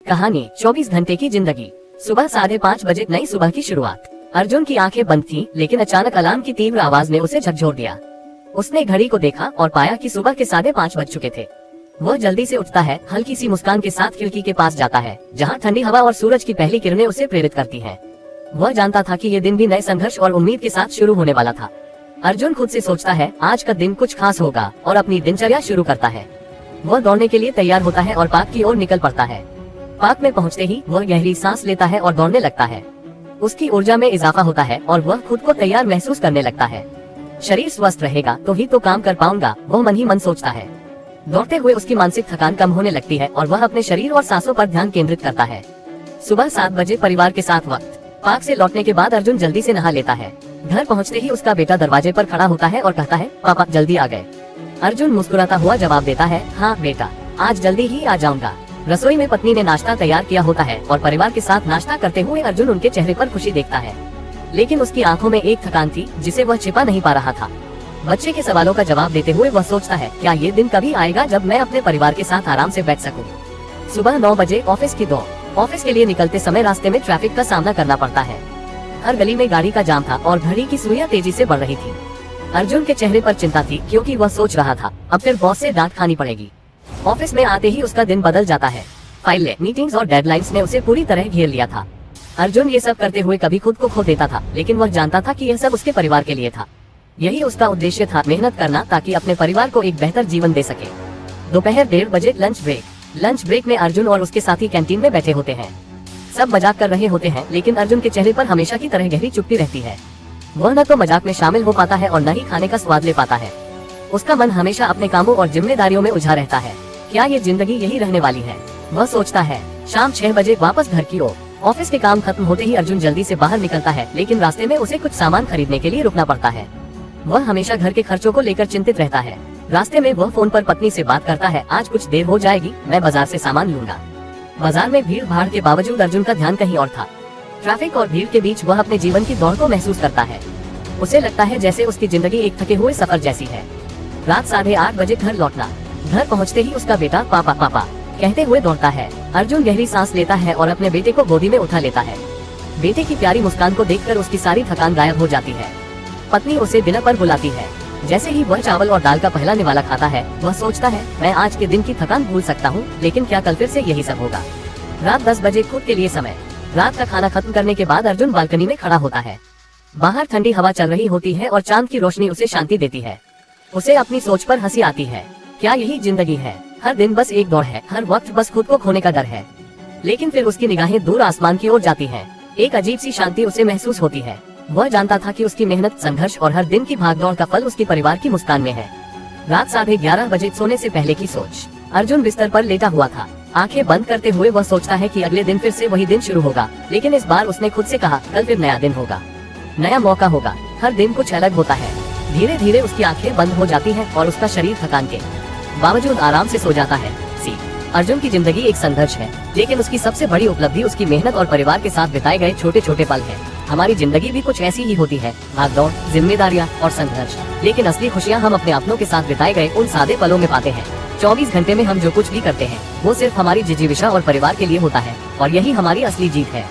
कहानी 24 घंटे की जिंदगी। सुबह 5:30 नई सुबह की शुरुआत। अर्जुन की आंखें बंद थीं, लेकिन अचानक अलार्म की तीव्र आवाज ने उसे झकझोर दिया। उसने घड़ी को देखा और पाया कि सुबह के 5:30 बज चुके थे। वह जल्दी से उठता है, हल्की सी मुस्कान के साथ खिड़की के पास जाता है, जहाँ ठंडी हवा और सूरज की पहली किरणें उसे प्रेरित करती हैं। वह जानता था कि ये दिन भी नए संघर्ष और उम्मीद के साथ शुरू होने वाला था। अर्जुन खुद से सोचता है, आज का दिन कुछ खास होगा, और अपनी दिनचर्या शुरू करता है। वह दौड़ने के लिए तैयार होता है और पार्क की ओर निकल पड़ता है। पार्क में पहुंचते ही वह गहरी सांस लेता है और दौड़ने लगता है। उसकी ऊर्जा में इजाफा होता है और वह खुद को तैयार महसूस करने लगता है। शरीर स्वस्थ रहेगा तो ही तो काम कर पाऊंगा, वह मन ही मन सोचता है। दौड़ते हुए उसकी मानसिक थकान कम होने लगती है और वह अपने शरीर और सांसों पर ध्यान केंद्रित करता है। सुबह 7 बजे परिवार के साथ वक्त। पार्क से लौटने के बाद अर्जुन जल्दी से नहा लेता है। घर पहुँचते ही उसका बेटा दरवाजे पर खड़ा होता है और कहता है, पापा जल्दी आ गए। अर्जुन मुस्कुराता हुआ जवाब देता है, हाँ बेटा, आज जल्दी ही आ जाऊंगा। रसोई में पत्नी ने नाश्ता तैयार किया होता है और परिवार के साथ नाश्ता करते हुए अर्जुन उनके चेहरे पर खुशी देखता है, लेकिन उसकी आंखों में एक थकान थी जिसे वह छिपा नहीं पा रहा था। बच्चे के सवालों का जवाब देते हुए वह सोचता है, क्या ये दिन कभी आएगा जब मैं अपने परिवार के साथ आराम से बैठ सकूं। सुबह 9 बजे ऑफिस की दौड़। ऑफिस के लिए निकलते समय रास्ते में ट्रैफिक का सामना करना पड़ता है। हर गली में गाड़ी का जाम था और घड़ी की सुइयां तेजी से बढ़ रही थी। अर्जुन के चेहरे पर चिंता थी, क्योंकि वह सोच रहा था, अब फिर बॉस से डांट खानी पड़ेगी। ऑफिस में आते ही उसका दिन बदल जाता है। फाइलें, मीटिंग्स और डेडलाइंस ने उसे पूरी तरह घेर लिया था। अर्जुन ये सब करते हुए कभी खुद को खो देता था, लेकिन वह जानता था कि यह सब उसके परिवार के लिए था। यही उसका उद्देश्य था, मेहनत करना ताकि अपने परिवार को एक बेहतर जीवन दे सके। दोपहर 1:30 बजे लंच ब्रेक। लंच ब्रेक में अर्जुन और उसके साथी कैंटीन में बैठे होते हैं। सब मजाक कर रहे होते हैं, लेकिन अर्जुन के चेहरे पर हमेशा की तरह गहरी चुप्पी रहती है। वह न तो मजाक में शामिल हो पाता है और न ही खाने का स्वाद ले पाता है। उसका मन हमेशा अपने कामों और जिम्मेदारियों में उलझा रहता है। क्या ये जिंदगी यही रहने वाली है, वह सोचता है। शाम 6 बजे वापस घर की ओर। ऑफिस के काम खत्म होते ही अर्जुन जल्दी से बाहर निकलता है, लेकिन रास्ते में उसे कुछ सामान खरीदने के लिए रुकना पड़ता है। वह हमेशा घर के खर्चों को लेकर चिंतित रहता है। रास्ते में वह फोन पर पत्नी से बात करता है, आज कुछ देर हो जाएगी, मैं बाजार से सामान लूंगा। बाजार में भीड़ भाड़ के बावजूद अर्जुन का ध्यान कहीं और था। ट्रैफिक और भीड़ के बीच वह अपने जीवन की दौड़ को महसूस करता है। उसे लगता है जैसे उसकी जिंदगी एक थके हुए सफर जैसी है। रात 8:30 बजे घर लौटना। घर पहुंचते ही उसका बेटा पापा पापा कहते हुए दौड़ता है। अर्जुन गहरी सांस लेता है और अपने बेटे को गोदी में उठा लेता है। बेटे की प्यारी मुस्कान को देखकर उसकी सारी थकान गायब हो जाती है। पत्नी उसे डिनर पर बुलाती है। जैसे ही वह चावल और दाल का पहला निवाला खाता है, वह सोचता है, मैं आज के दिन की थकान भूल सकता हूँ, लेकिन क्या कल फिर से यही सब होगा। रात 10 बजे खुद के लिए समय। रात का खाना खत्म करने के बाद अर्जुन बालकनी में खड़ा होता है। बाहर ठंडी हवा चल रही होती है और चांद की रोशनी उसे शांति देती है। उसे अपनी सोच पर हंसी आती है। क्या यही जिंदगी है? हर दिन बस एक दौड़ है, हर वक्त बस खुद को खोने का डर है। लेकिन फिर उसकी निगाहें दूर आसमान की ओर जाती हैं। एक अजीब सी शांति उसे महसूस होती है। वह जानता था कि उसकी मेहनत, संघर्ष और हर दिन की भागदौड़ का फल उसके परिवार की मुस्कान में है। रात 11:30 बजे सोने से पहले की सोच। अर्जुन बिस्तर पर लेटा हुआ था। आंखें बंद करते हुए वह सोचता है कि अगले दिन फिर से वही दिन शुरू होगा, लेकिन इस बार उसने खुद से कहा, कल फिर नया दिन होगा, नया मौका होगा। हर दिन कुछ अलग होता है। धीरे धीरे उसकी आंखें बंद हो जाती हैं और उसका शरीर थकान के बावजूद आराम से सो जाता है। अर्जुन की जिंदगी एक संघर्ष है, लेकिन उसकी सबसे बड़ी उपलब्धि उसकी मेहनत और परिवार के साथ बिताए गए छोटे छोटे पल हैं। हमारी जिंदगी भी कुछ ऐसी ही होती है, भागदौड़, जिम्मेदारियां और संघर्ष, लेकिन असली खुशियां हम अपने अपनों के साथ बिताए गए उन सादे पलों में पाते हैं। 24 घंटे में हम जो कुछ भी करते हैं, वो सिर्फ हमारी जिजीविषा और परिवार के लिए होता है, और यही हमारी असली जीत है।